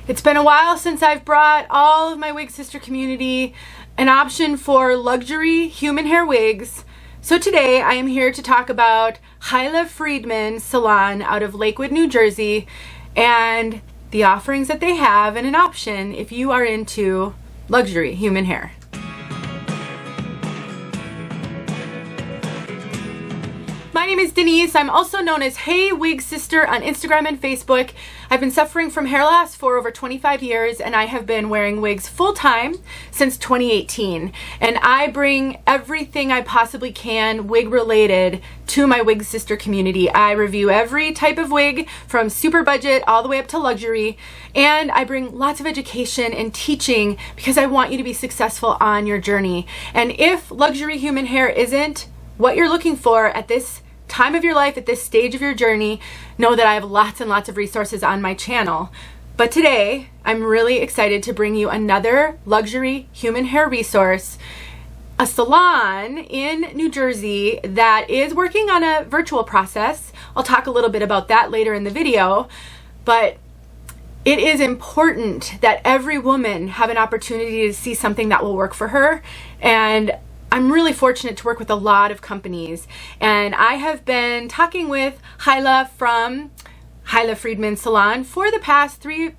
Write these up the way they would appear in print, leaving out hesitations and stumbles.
It's been a while since I've brought all of my wig sister community an option for luxury human hair wigs. So today I am here to talk about Chayala Friedman Salon out of Lakewood, New Jersey, and the offerings that they have and an option if you are into luxury human hair. My name is Denise. I'm also known as Hey Wig Sister on Instagram and Facebook. I've been suffering from hair loss for over 25 years and I have been wearing wigs full-time since 2018. And I bring everything I possibly can wig related to my wig sister community. I review every type of wig from super budget all the way up to luxury, and I bring lots of education and teaching because I want you to be successful on your journey. And if luxury human hair isn't what you're looking for at this time of your life, at this stage of your journey, know that I have lots and lots of resources on my channel. But today, I'm really excited to bring you another luxury human hair resource, a salon in New Jersey that is working on a virtual process. I'll talk a little bit about that later in the video, but it is important that every woman have an opportunity to see something that will work for her. And I'm really fortunate to work with a lot of companies, and I have been talking with Chayala from Chayala Friedman Salon for the past three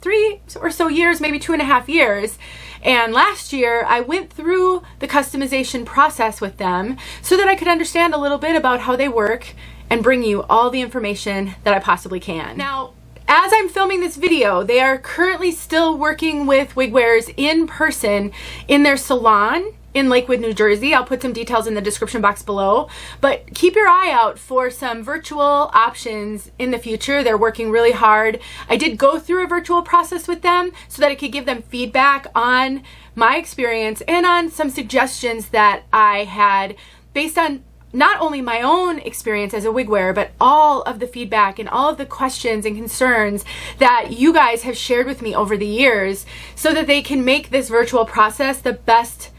or so years, maybe 2.5 years. And last year I went through the customization process with them so that I could understand a little bit about how they work and bring you all the information that I possibly can. Now, as I'm filming this video, they are currently still working with wig wearers in person in their salon in Lakewood, New Jersey. I'll put some details in the description box below, but keep your eye out for some virtual options in the future. They're working really hard. I did go through a virtual process with them so that I could give them feedback on my experience and on some suggestions that I had based on not only my own experience as a wig wearer, but all of the feedback and all of the questions and concerns that you guys have shared with me over the years so that they can make this virtual process the best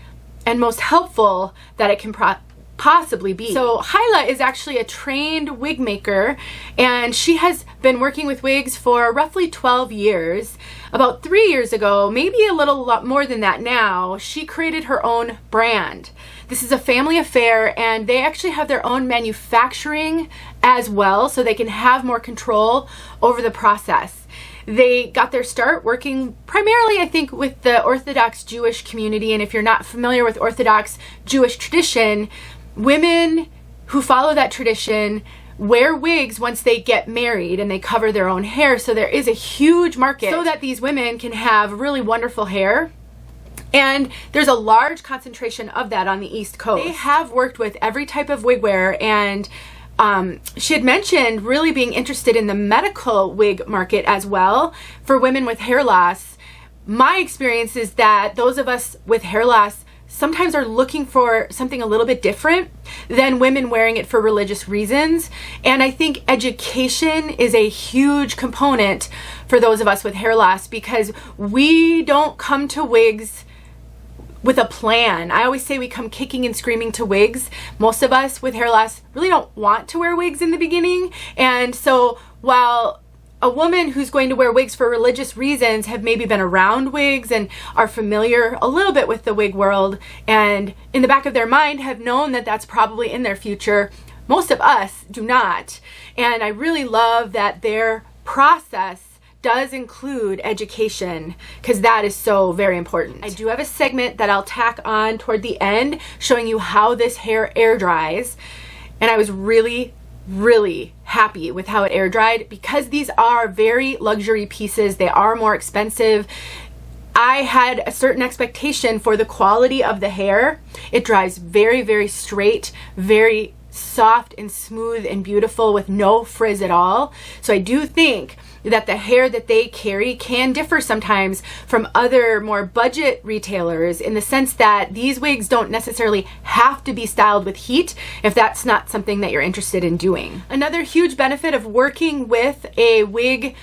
and most helpful that it can possibly be. So Chayala is actually a trained wig maker, and she has been working with wigs for roughly 12 years. About 3 years ago, maybe a lot more than that now, she created her own brand. This is a family affair, and they actually have their own manufacturing as well, so they can have more control over the process. They got their start working primarily, I think, with the Orthodox Jewish community. And if you're not familiar with Orthodox Jewish tradition, women who follow that tradition wear wigs once they get married and they cover their own hair. So there is a huge market so that these women can have really wonderful hair. And there's a large concentration of that on the East Coast. They have worked with every type of wig wearer, and she had mentioned really being interested in the medical wig market as well for women with hair loss. My experience is that those of us with hair loss sometimes are looking for something a little bit different than women wearing it for religious reasons. And I think education is a huge component for those of us with hair loss, because we don't come to wigs with a plan. I always say we come kicking and screaming to wigs. Most of us with hair loss really don't want to wear wigs in the beginning. And so while a woman who's going to wear wigs for religious reasons have maybe been around wigs and are familiar a little bit with the wig world, and in the back of their mind have known that that's probably in their future, most of us do not. And I really love that their process does include education, because that is so very important. I do have a segment that I'll tack on toward the end showing you how this hair air dries, and I was really happy with how it air dried because these are very luxury pieces. They are more expensive. I had a certain expectation for the quality of the hair. It dries very straight, very soft and smooth and beautiful with no frizz at all. So I do think that the hair that they carry can differ sometimes from other more budget retailers, in the sense that these wigs don't necessarily have to be styled with heat if that's not something that you're interested in doing. Another huge benefit of working with a wig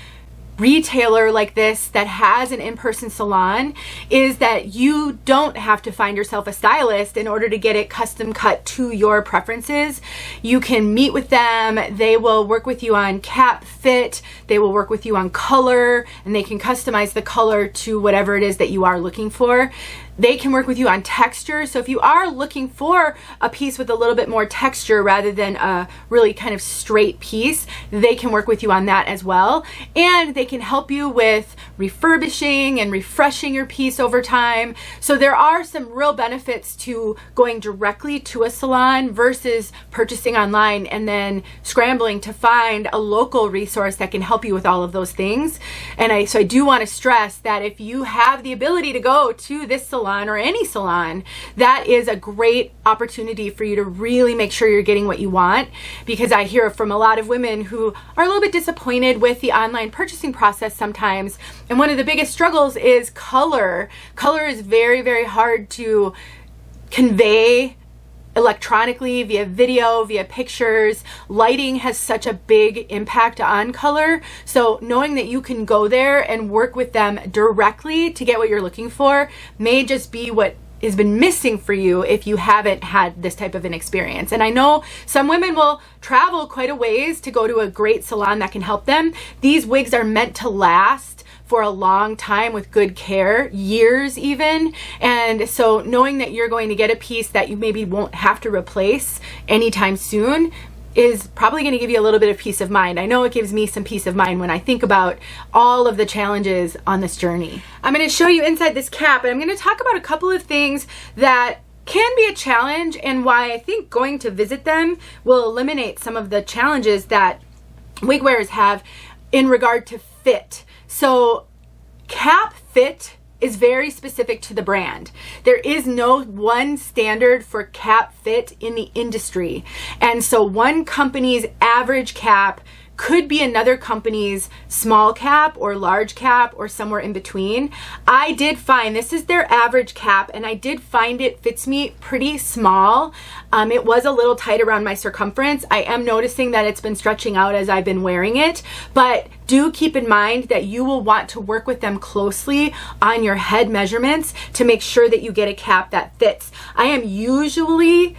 retailer like this that has an in-person salon is that you don't have to find yourself a stylist in order to get it custom cut to your preferences. You can meet with them. They will work with you on cap fit. They will work with you on color, and they can customize the color to whatever it is that you are looking for. They can work with you on texture. So if you are looking for a piece with a little bit more texture rather than a really kind of straight piece, they can work with you on that as well. And they can help you with refurbishing and refreshing your piece over time. So there are some real benefits to going directly to a salon versus purchasing online and then scrambling to find a local resource that can help you with all of those things. And so I do want to stress that if you have the ability to go to this salon or any salon, that is a great opportunity for you to really make sure you're getting what you want, because I hear from a lot of women who are a little bit disappointed with the online purchasing process sometimes. And one of the biggest struggles is color. Color is very, very hard to convey electronically, via video, via pictures. Lighting has such a big impact on color. So knowing that you can go there and work with them directly to get what you're looking for may just be what has been missing for you if you haven't had this type of an experience. And I know some women will travel quite a ways to go to a great salon that can help them. These wigs are meant to last for a long time with good care, years even. And so knowing that you're going to get a piece that you maybe won't have to replace anytime soon is probably going to give you a little bit of peace of mind. I know it gives me some peace of mind when I think about all of the challenges on this journey. I'm going to show you inside this cap, and I'm going to talk about a couple of things that can be a challenge and why I think going to visit them will eliminate some of the challenges that wig wearers have in regard to fit. So cap fit is very specific to the brand. There is no one standard for cap fit in the industry. And so one company's average cap could be another company's small cap or large cap or somewhere in between. I did find this is their average cap, and I did find it fits me pretty small. It was a little tight around my circumference. I am noticing that it's been stretching out as I've been wearing it, but do keep in mind that you will want to work with them closely on your head measurements to make sure that you get a cap that fits. I usually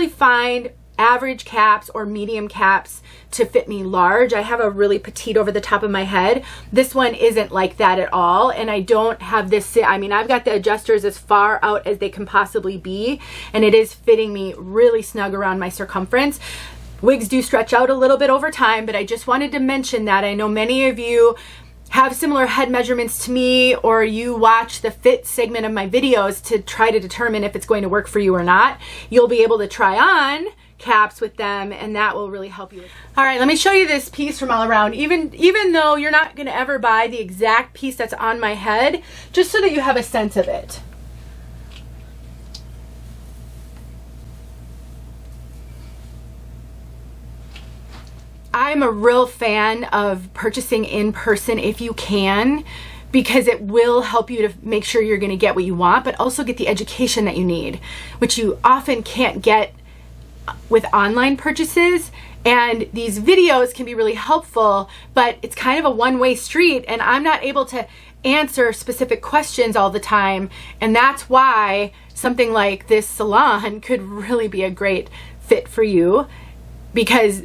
find average caps or medium caps to fit me large. I have a really petite over the top of my head. This one isn't like that at all, and I don't have this, I mean, I've got the adjusters as far out as they can possibly be, and it is fitting me really snug around my circumference. Wigs do stretch out a little bit over time, but I just wanted to mention that. I know many of you have similar head measurements to me, or you watch the fit segment of my videos to try to determine if it's going to work for you or not. You'll be able to try on caps with them, and that will really help you. All right, let me show you this piece from all around. Even though you're not going to ever buy the exact piece that's on my head, just so that you have a sense of it. I'm a real fan of purchasing in person if you can, because it will help you to make sure you're going to get what you want, but also get the education that you need, which you often can't get with online purchases. And these videos can be really helpful, but it's kind of a one-way street, and I'm not able to answer specific questions all the time. And that's why something like this salon could really be a great fit for you, because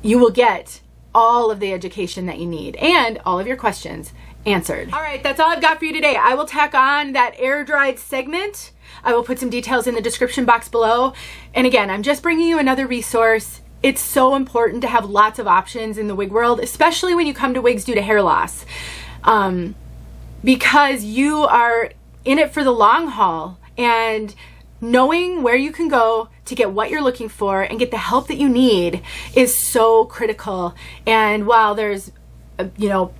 you will get all of the education that you need and all of your questions answered. All right, that's all I've got for you today. I will tack on that air dried segment. I will put some details in the description box below. And again, I'm just bringing you another resource. It's so important to have lots of options in the wig world, especially when you come to wigs due to hair loss, because you are in it for the long haul, and knowing where you can go to get what you're looking for and get the help that you need is so critical. And while there's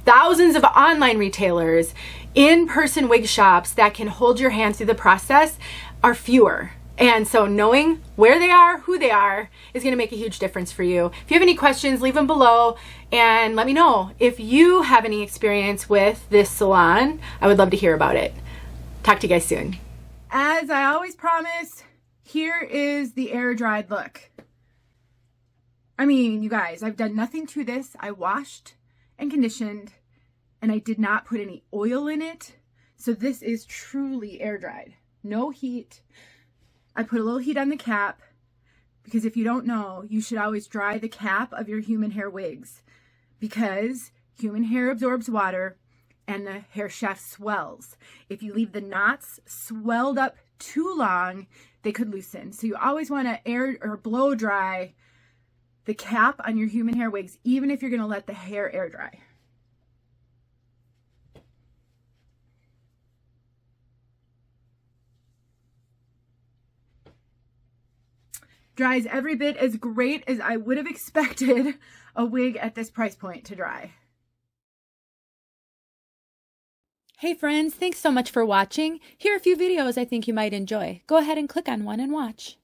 thousands of online retailers, in-person wig shops that can hold your hand through the process are fewer. And so knowing where they are, who they are, is going to make a huge difference for you. If you have any questions, leave them below and let me know. If you have any experience with this salon, I would love to hear about it. Talk to you guys soon. As I always promise, here is the air dried look. I mean, you guys, I've done nothing to this. I washed and conditioned and I did not put any oil in it. So this is truly air dried. No heat. I put a little heat on the cap because if you don't know, you should always dry the cap of your human hair wigs because human hair absorbs water and the hair shaft swells. If you leave the knots swelled up too long, they could loosen. So you always want to air or blow dry the cap on your human hair wigs, even if you're going to let the hair air dry. Dries every bit as great as I would have expected a wig at this price point to dry. Hey friends, thanks so much for watching. Here are a few videos I think you might enjoy. Go ahead and click on one and watch.